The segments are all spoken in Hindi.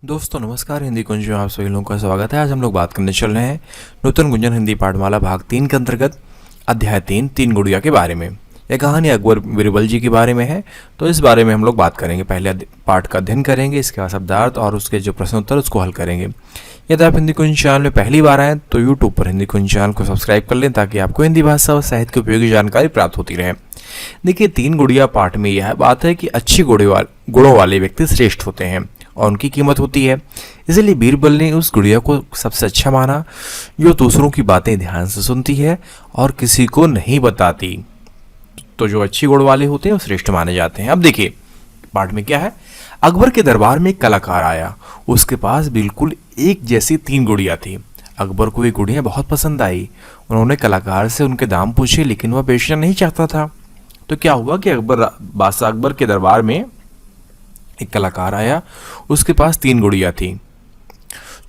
दोस्तों नमस्कार, हिंदी कुंज में आप सभी लोगों का स्वागत है। आज हम लोग बात करने चल रहे हैं नूतन गुंजन हिंदी पाठमाला भाग 3 के अंतर्गत अध्याय 3 तीन गुड़िया के बारे में। यह कहानी अकबर बीरबल जी के बारे में है, तो इस बारे में हम लोग बात करेंगे। पहले पाठ का अध्ययन करेंगे, इसके बाद शब्दार्थ और उसके जो प्रश्न उत्तर उसको हल करेंगे। यदि आप हिंदी कुंज चैनल में पहली बार आएँ तो यूट्यूब पर हिंदी कुंज चैनल को सब्सक्राइब कर लें ताकि आपको हिंदी भाषा और साहित्य की उपयोगी जानकारी प्राप्त होती रहे। देखिए, तीन गुड़िया पाठ में यह बात है कि अच्छी गुणों वाले व्यक्ति श्रेष्ठ होते हैं और उनकी कीमत होती है। इसलिए बीरबल ने उस गुड़िया को सबसे अच्छा माना जो दूसरों की बातें ध्यान से सुनती है और किसी को नहीं बताती। तो जो अच्छी गुण वाले होते हैं वो श्रेष्ठ माने जाते हैं। अब देखिए पाठ में क्या है। अकबर के दरबार में एक कलाकार आया, उसके पास बिल्कुल एक जैसी तीन गुड़िया थी। अकबर को ये गुड़िया बहुत पसंद आई। उन्होंने कलाकार से उनके दाम पूछे, लेकिन वह बेचना नहीं चाहता था। तो क्या हुआ कि बादशाह अकबर के दरबार में एक कलाकार आया, उसके पास तीन गुड़िया थी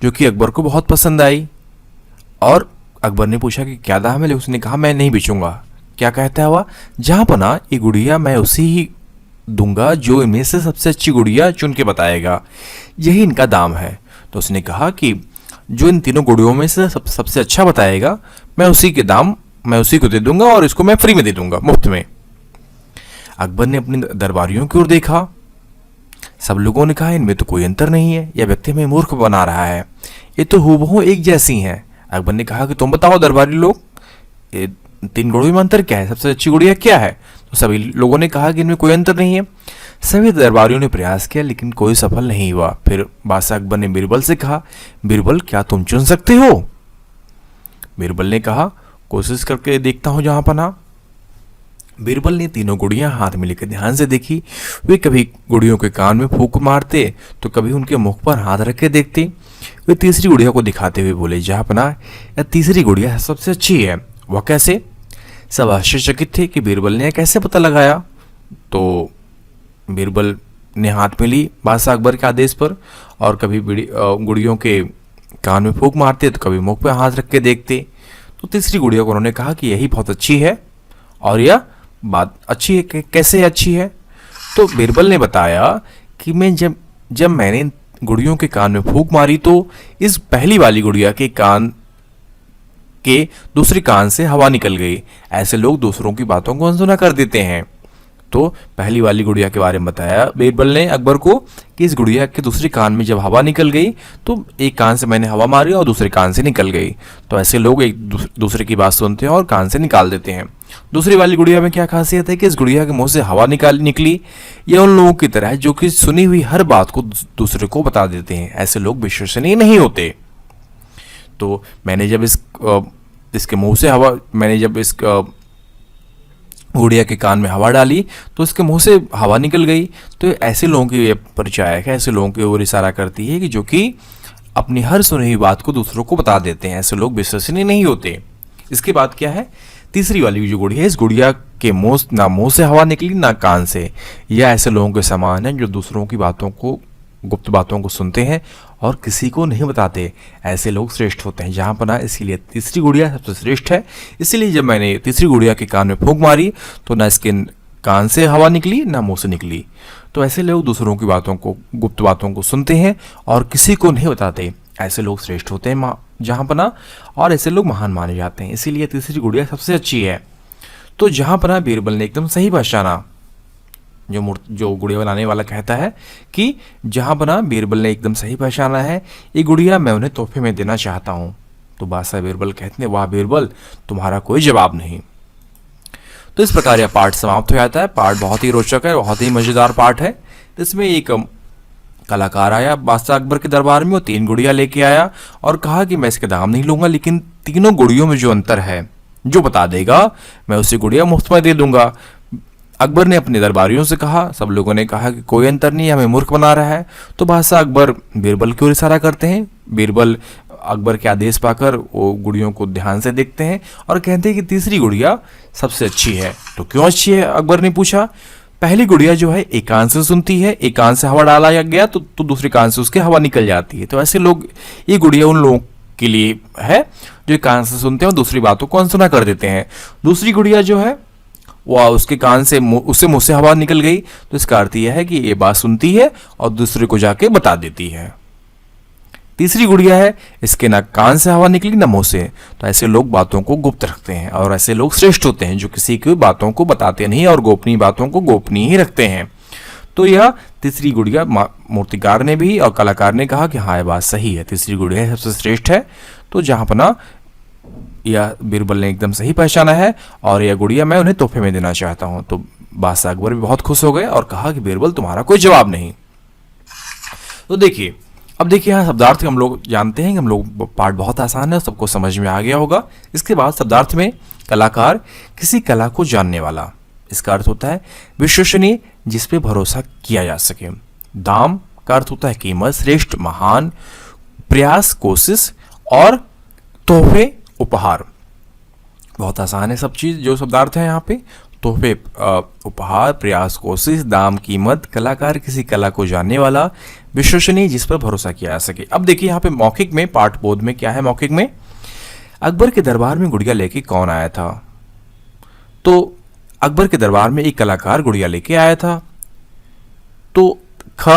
जो कि अकबर को बहुत पसंद आई। और अकबर ने पूछा कि क्या दाम है, उसने कहा मैं नहीं बेचूंगा। क्या कहता है वह, जहां पना ये गुड़िया मैं उसी ही दूंगा जो इनमें से सबसे अच्छी गुड़िया चुन के बताएगा, यही इनका दाम है। तो उसने कहा कि जो इन तीनों गुड़ियों में से सबसे अच्छा बताएगा मैं उसी को दे दूंगा और इसको मैं फ्री में दे दूंगा, मुफ्त में। अकबर ने अपने दरबारियों की ओर देखा। सब लोगों ने कहा इनमें तो कोई अंतर नहीं है, यह व्यक्ति हमें मूर्ख बना रहा है, ये तो हूबहू एक जैसी हैं। अकबर ने कहा कि तुम बताओ दरबारी लोग, ये तीन गुड़ियों में अंतर क्या है, सबसे अच्छी गुड़िया क्या है? तो सभी लोगों ने कहा कि इनमें कोई अंतर नहीं है। सभी दरबारियों ने प्रयास किया लेकिन कोई सफल नहीं हुआ। फिर बादशाह अकबर ने बीरबल से कहा, बीरबल क्या तुम चुन सकते हो? बीरबल ने कहा, कोशिश करके देखता हूं जहां पना। बीरबल ने तीनों गुड़ियां हाथ में लेकर ध्यान से देखी। वे कभी गुड़ियों के कान में फूंक मारते तो कभी उनके मुख पर हाथ रख के देखते। वे तीसरी गुड़िया को दिखाते हुए बोले, जहांपना यह तीसरी गुड़िया सबसे अच्छी है। वह कैसे? सब आश्चर्यचकित थे कि बीरबल ने कैसे पता लगाया। तो बीरबल ने हाथ में ली बादशाह अकबर के आदेश पर, और कभी गुड़ियों के कान में फूंक मारते तो कभी मुख पर हाथ रख के देखते। तो तीसरी गुड़िया को उन्होंने कहा कि यही बहुत अच्छी है। और यह बात अच्छी है, कैसे अच्छी है? तो बीरबल ने बताया कि मैं जब मैंने गुड़ियों के कान में फूंक मारी तो इस पहली वाली गुड़िया के कान के दूसरे कान से हवा निकल गई। ऐसे लोग दूसरों की बातों को अनसुना कर देते हैं। तो पहली वाली गुड़िया के बारे में बताया बीरबल ने अकबर को कि इस गुड़िया के दूसरे कान में जब हवा निकल गई तो एक कान से मैंने हवा मारी और दूसरे कान से निकल गई। तो ऐसे लोग एक दूसरे की बात सुनते हैं और कान से निकाल देते हैं। दूसरी वाली गुड़िया में क्या खासियत है कि इस गुड़िया के मुंह से हवा निकली। यह उन लोगों की तरह है जो कि सुनी हुई हर बात को दूसरे को बता देते हैं। ऐसे लोग विश्वसनीय नहीं होते। तो मैंने जब इसके मुंह से हवा मैंने जब इस गुड़िया के कान में हवा डाली तो इसके मुंह से हवा निकल गई। तो ऐसे लोगों की परिचायक है, ऐसे लोगों की ओर इशारा करती है कि जो कि अपनी हर सुनी हुई बात को दूसरों को बता देते हैं। ऐसे लोग विश्वसनीय नहीं होते। इसके बाद क्या है, तीसरी वाली जो गुड़िया है, इस गुड़िया के मुंह से हवा निकली ना कान से। यह ऐसे लोगों के समान है जो दूसरों की गुप्त बातों को सुनते हैं और किसी को नहीं बताते। ऐसे लोग श्रेष्ठ होते हैं जहां पना। इसीलिए तीसरी गुड़िया सबसे श्रेष्ठ है। इसीलिए जब मैंने तीसरी गुड़िया के कान में फूंक मारी तो ना इसके कान से हवा निकली ना मुंह से निकली। तो ऐसे लोग दूसरों की गुप्त बातों को सुनते हैं और किसी को नहीं बताते। ऐसे लोग श्रेष्ठ होते हैं जहां पना, और ऐसे लोग महान माने जाते हैं। इसीलिए तीसरी गुड़िया सबसे अच्छी है। तो जहां पना बीरबल ने एकदम सही पहचाना। जो गुड़िया बनाने वाला कहता है कि जहां बना बीरबल ने एकदम सही पहचाना है, ये गुड़िया मैं उन्हें तोहफे में देना चाहता हूं। तो बादशाह बीरबल कहते हैं, वाह बीरबल, तुम्हारा कोई जवाब नहीं। तो इस प्रकार यह पाठ समाप्त हो जाता है। पाठ बहुत ही रोचक है, बहुत ही मजेदार पाठ है। इसमें एक कलाकार आया बादशाह अकबर के दरबार में, वो तीन गुड़िया लेके आया और कहा कि मैं इसके दाम नहीं लूंगा, लेकिन तीनों गुड़ियों में जो अंतर है जो बता देगा मैं उसी गुड़िया मुफ्त में दे दूंगा। अकबर ने अपने दरबारियों से कहा। सब लोगों ने कहा कि कोई अंतर नहीं, हमें मूर्ख बना रहा है। तो बादशाह अकबर बीरबल की ओर इशारा करते हैं। बीरबल अकबर के आदेश पाकर वो गुड़ियों को ध्यान से देखते हैं और कहते हैं कि तीसरी गुड़िया सबसे अच्छी है। तो क्यों अच्छी है, अकबर ने पूछा। पहली गुड़िया जो है एक कान से सुनती है, एक कान से हवा डाला गया तो दूसरे कान से उसके हवा निकल जाती है। तो ऐसे लोग, ये गुड़िया उन लोगों के लिए है जो एक कान से सुनते हैं और दूसरी बातों को अनसुना कर देते हैं। दूसरी गुड़िया जो है वो उसके कान से उससे मुंह से हवा निकल गई, तो इसका अर्थ यह है कि ये बात सुनती है और दूसरे को जाके बता देती है। तीसरी गुड़िया है, इसके ना कान से हवा निकली ना मुंह से। तो ऐसे लोग बातों को गुप्त रखते हैं और ऐसे लोग श्रेष्ठ होते हैं जो किसी की बातों को बताते नहीं और गोपनीय बातों को गोपनीय ही रखते हैं। तो यह तीसरी गुड़िया मूर्तिकार ने भी और कलाकार ने कहा कि हाँ, ये बात सही है, तीसरी गुड़िया सबसे श्रेष्ठ है। तो जहां पना यह बीरबल ने एकदम सही पहचाना है और यह गुड़िया मैं उन्हें तोहफे में देना चाहता हूं। तो बादशाह अकबर भी बहुत खुश हो गए और कहा कि बीरबल, तुम्हारा कोई जवाब नहीं। तो देखिए, अब देखिए यहाँ शब्दार्थ हम लोग जानते हैं कि हम लोग पाठ बहुत आसान है, सबको समझ में आ गया होगा। इसके बाद शब्दार्थ में कलाकार, किसी कला को जानने वाला, इसका अर्थ होता है विश्वसनीय, जिस पे भरोसा किया जा सके। दाम का अर्थ होता है कीमत, श्रेष्ठ, महान, प्रयास, कोशिश, और तोहफे, उपहार। बहुत आसान है सब चीज जो शब्दार्थ है यहाँ पे। तोहफे, उपहार, प्रयास, कोशिश, दाम, कीमत, कलाकार, किसी कला को जानने वाला, विश्वसनीय, जिस पर भरोसा किया जा सके। अब देखिए यहाँ पे मौखिक में, पाठ बोध में क्या है मौखिक में, अकबर के दरबार में गुड़िया लेके कौन आया था? तो अकबर के दरबार में एक कलाकार गुड़िया लेके आया था। तो ख,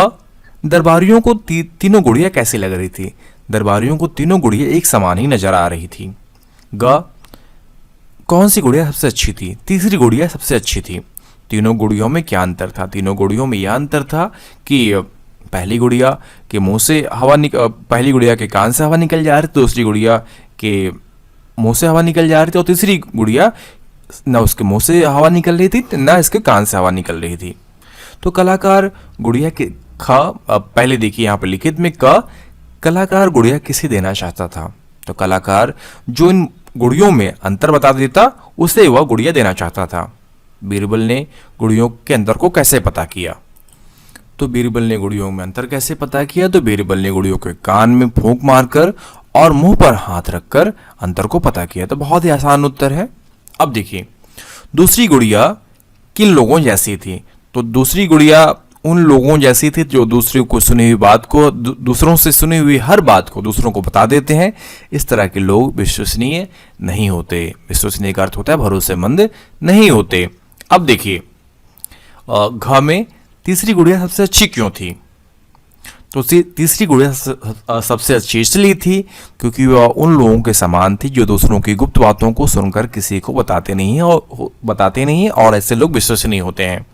दरबारियों को तीनों गुड़िया कैसी लग रही थी? दरबारियों को तीनों गुड़िया एक समान ही नजर आ रही थी। ग, कौन सी गुड़िया सबसे अच्छी थी? तीसरी गुड़िया सबसे अच्छी थी। तीनों गुड़ियों में क्या अंतर था? तीनों गुड़ियों में यह अंतर था कि पहली गुड़िया के मुंह से हवा पहली गुड़िया के कान से हवा निकल जा रही थी, दूसरी गुड़िया के मुंह से हवा निकल जा रही थी, और तीसरी गुड़िया ना उसके मुंह से हवा निकल रही थी ना इसके कान से हवा निकल रही थी। तो कलाकार गुड़िया के ख, पहले देखिए यहाँ पे लिखित में क, कलाकार गुड़िया किसे देना चाहता था? तो कलाकार जो इन गुड़ियों में अंतर बता देता उसे वह गुड़िया देना चाहता था। बीरबल ने गुड़ियों के अंतर को कैसे पता किया? तो बीरबल ने गुड़ियों में अंतर कैसे पता किया? तो बीरबल ने गुड़ियों के कान में फूंक मारकर और मुंह पर हाथ रखकर अंतर को पता किया। तो बहुत ही आसान उत्तर है। अब देखिए, दूसरी गुड़िया किन लोगों जैसी थी? तो दूसरी गुड़िया उन लोगों जैसी थी जो दूसरों को सुनी हुई बात को, दूसरों से सुनी हुई हर बात को दूसरों को बता देते हैं। इस तरह के लोग विश्वसनीय नहीं होते। विश्वसनीय का अर्थ होता है भरोसेमंद नहीं होते। अब देखिए, घ में तीसरी गुड़िया सबसे अच्छी क्यों थी? तो तीसरी गुड़िया सबसे अच्छी इसलिए थी क्योंकि वह उन लोगों के समान थी जो दूसरों की गुप्त बातों को सुनकर किसी को बताते नहीं और ऐसे लोग विश्वसनीय होते हैं।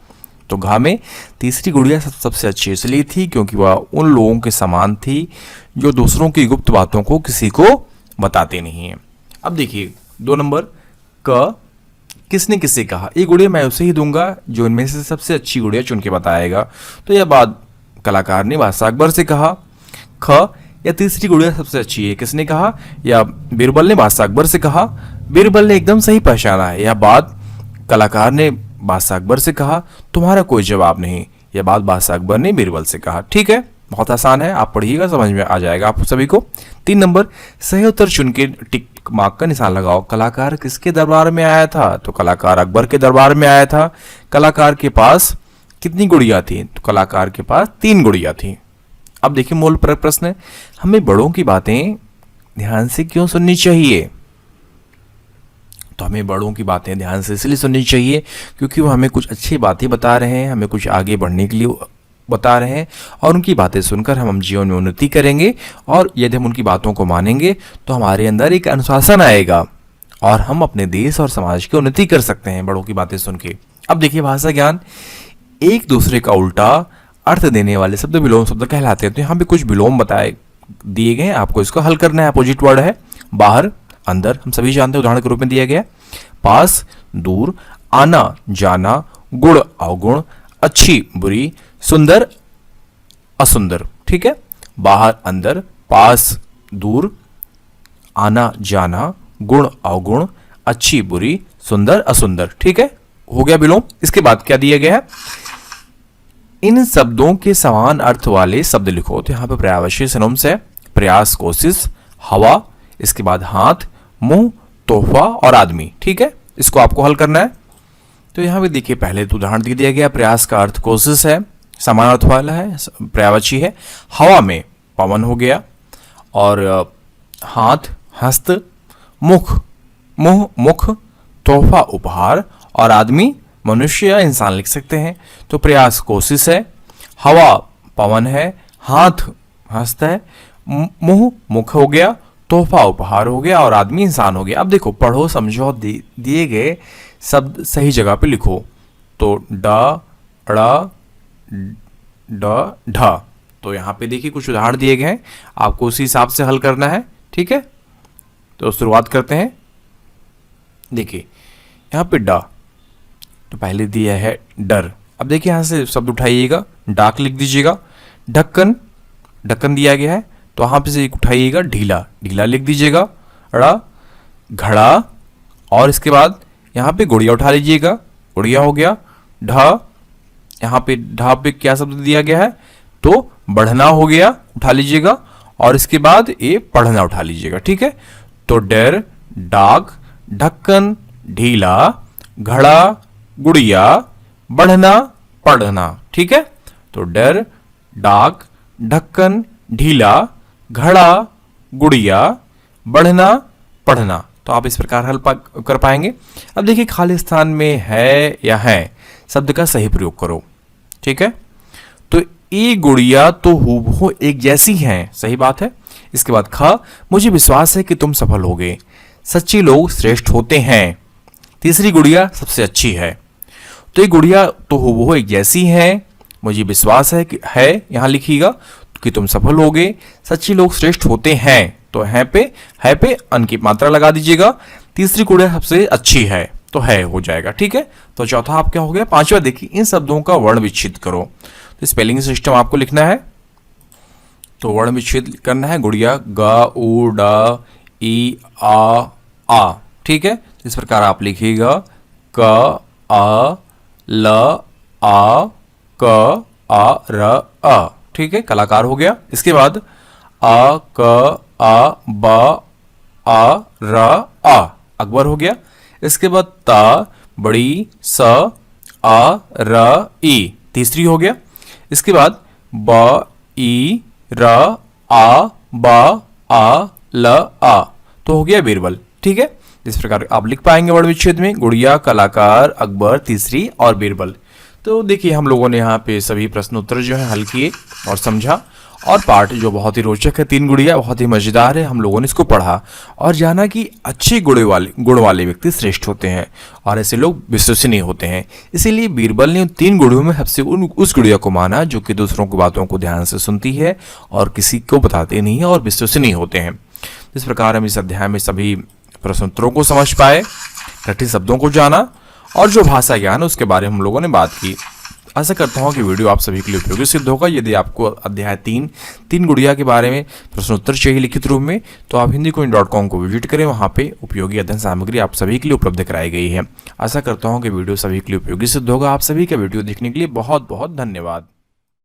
तो घ में तीसरी गुड़िया सबसे अच्छी इसलिए थी क्योंकि वह उन लोगों के समान थी जो दूसरों की गुप्त बातों को किसी को बताते नहीं है। अब देखिए 2 नंबर, क, किसने किसे कहा? ये गुड़िया मैं उसे ही दूंगा जो इनमें से सबसे अच्छी गुड़िया चुन के बताएगा। तो यह बात कलाकार ने बादशाह अकबर से कहा। ख, या तीसरी गुड़िया सबसे अच्छी है, किसने कहा? या बीरबल ने बादशाह अकबर से कहा। बीरबल ने एकदम सही पहचाना है। यह बात कलाकार ने बादशाह अकबर से कहा। तुम्हारा कोई जवाब नहीं। यह बात बादशाह अकबर ने बीरबल से कहा। ठीक है, बहुत आसान है, आप पढ़िएगा समझ में आ जाएगा आप सभी को। 3 नंबर, सही उत्तर चुन के टिक मार्क का निशान लगाओ। कलाकार किसके दरबार में आया था? तो कलाकार अकबर के दरबार में आया था। कलाकार के पास कितनी गुड़िया थी? तो कलाकार के पास 3 गुड़िया थी। अब देखिए मूल प्रश्न है, हमें बड़ों की बातें ध्यान से क्यों सुननी चाहिए? तो हमें बड़ों की बातें ध्यान से इसलिए सुननी चाहिए क्योंकि वो हमें कुछ अच्छी बातें बता रहे हैं, हमें कुछ आगे बढ़ने के लिए बता रहे हैं, और उनकी बातें सुनकर हम जीवन में उन्नति करेंगे। और यदि हम उनकी बातों को मानेंगे तो हमारे अंदर एक अनुशासन आएगा और हम अपने देश और समाज की उन्नति कर सकते हैं बड़ों की बातें सुन के। अब देखिए भाषा ज्ञान, एक दूसरे का उल्टा अर्थ देने वाले शब्द विलोम शब्द कहलाते हैं। तो यहाँ पे कुछ विलोम बताए दिए गए, आपको इसको हल करना है। अपोजिट वर्ड है बाहर, अंदर, हम सभी जानते हैं, उदाहरण के रूप में दिया गया। पास, दूर, आना, जाना, गुण, अवगुण, अच्छी, बुरी, सुंदर, असुंदर। ठीक है, बाहर, अंदर, पास, दूर, आना, जाना, गुण, अवगुण, अच्छी, बुरी, सुंदर, असुंदर। ठीक है, हो गया विलोम। इसके बाद क्या दिया गया है? इन शब्दों के समान अर्थ वाले शब्द लिखो। तो यहाँ पे पर्यायवाची सिनोनिम्स है, प्रयास, कोशिश, हवा, इसके बाद हाथ, मुंह, तोहफा और आदमी। ठीक है, इसको आपको हल करना है। तो यहाँ पे देखिए पहले तो उदाहरण दिया गया, प्रयास का अर्थ कोशिश है, समान अर्थ वाला है, पर्यायवाची है। हवा में पवन हो गया, और हाथ हस्त, मुख मुंह मुख, तोहफा उपहार, और आदमी मनुष्य या इंसान लिख सकते हैं। तो प्रयास कोशिश है, हवा पवन है, हाथ हस्त है, मुंह मुख हो गया, तोहफा उपहार हो गया और आदमी इंसान हो गया। अब देखो, पढ़ो समझो, दिए गए शब्द सही जगह पे लिखो। तो ड ड़ ड ढ, तो यहाँ पे देखिए कुछ उदाहरण दिए गए हैं, आपको उसी हिसाब से हल करना है। ठीक है, तो शुरुआत करते हैं। देखिए यहाँ पे ड, तो पहले दिया है डर। अब देखिए यहाँ से शब्द उठाइएगा, डाक लिख दीजिएगा। ढक्कन, ढक्कन दिया गया है, तो यहाँ पे से उठाइएगा ढीला, ढीला लिख दीजिएगा। ड़ा घड़ा, और इसके बाद यहाँ पे गुड़िया उठा लीजिएगा, गुड़िया हो गया। ढ, यहाँ पे ढ पे क्या शब्द दिया गया है, तो बढ़ना हो गया, उठा लीजिएगा। और इसके बाद ये पढ़ना उठा लीजिएगा। ठीक है, तो डर, डाक, ढक्कन, ढीला, घड़ा, गुड़िया, बढ़ना, पढ़ना। ठीक है, तो डर, डाक, ढक्कन, ढीला, घड़ा, गुड़िया, बढ़ना, पढ़ना। तो आप इस प्रकार हल कर पाएंगे। अब देखिए खाली स्थान में है या है शब्द का सही प्रयोग करो। ठीक है, तो ये गुड़िया तो हूबहू एक जैसी हैं, सही बात है। इसके बाद ख, मुझे विश्वास है कि तुम सफल होगे, सच्चे लोग श्रेष्ठ होते हैं, तीसरी गुड़िया सबसे अच्छी है। तो ये गुड़िया तो हूबहू एक जैसी हैं, मुझे विश्वास है कि है यहाँ लिखिएगा कि तुम सफल होगे, सच्चे लोग श्रेष्ठ होते हैं, तो है पे अन की मात्रा लगा दीजिएगा। तीसरी गुड़िया सबसे अच्छी है, तो है हो जाएगा। ठीक है, तो चौथा आप क्या हो गया। पांचवा देखिए, इन शब्दों का वर्ण विच्छेद करो। तो स्पेलिंग सिस्टम आपको लिखना है, तो वर्ण विच्छेद करना है। गुड़िया ग उ ड ई आ। ठीक है, इस प्रकार आप लिखिएगा क अ ल आ क आ र अ। ठीक है, कलाकार हो गया। इसके बाद आ क आ ब आ र आ, अकबर हो गया। इसके बाद ता बड़ी स आ र ई, तीसरी हो गया। इसके बाद ब ई र आ ब आ ल आ, तो हो गया बीरबल। ठीक है, इस प्रकार आप लिख पाएंगे वर्ण विच्छेद में गुड़िया, कलाकार, अकबर, तीसरी और बीरबल। तो देखिए हम लोगों ने यहाँ पे सभी प्रश्न उत्तर जो है हल किए और समझा, और पाठ जो बहुत ही रोचक है, तीन गुड़िया, बहुत ही मजेदार है। हम लोगों ने इसको पढ़ा और जाना कि अच्छे गुण वाले व्यक्ति श्रेष्ठ होते हैं और ऐसे लोग विश्वसनीय होते हैं। इसीलिए बीरबल ने उन तीन गुड़ियों में सबसे उस गुड़िया को माना जो कि दूसरों की बातों को ध्यान से सुनती है और किसी को बताते नहीं है और विश्वसनीय होते हैं। इस प्रकार हम इस अध्याय में सभी प्रश्न उत्तरों को समझ पाए, कठिन शब्दों को जाना और जो भाषा ज्ञान है उसके बारे में हम लोगों ने बात की। आशा करता हूँ कि वीडियो आप सभी के लिए उपयोगी सिद्ध होगा। यदि आपको अध्याय तीन गुड़िया के बारे में प्रश्न उत्तर चाहिए लिखित रूप में, तो आप hindicoin.com को विजिट करें, वहाँ पे उपयोगी अध्ययन सामग्री आप सभी के लिए उपलब्ध कराई गई है। आशा करता हूँ कि वीडियो सभी के लिए उपयोगी सिद्ध होगा। आप सभी का वीडियो देखने के लिए बहुत बहुत धन्यवाद।